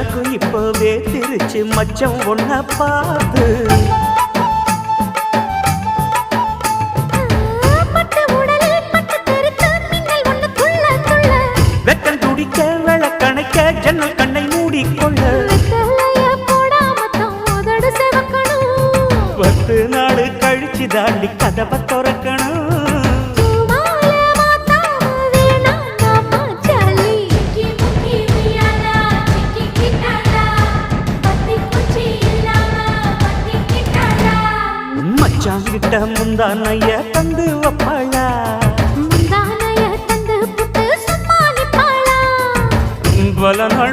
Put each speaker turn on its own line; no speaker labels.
எனக்கும் இப்பவே திருச்சி மச்சம் ஒன்ன பார்த்து வெக்கம் துடிக்க விளக்கணைக்க ஜன்னல் கண்ணை மூடிக்கொள்ள 10 நாள் கழிச்சு தாண்டி கதவை திறக்கணும் மச்சாங்கிட்ட முந்தானைய தந்து வப்பாளா பல நாள்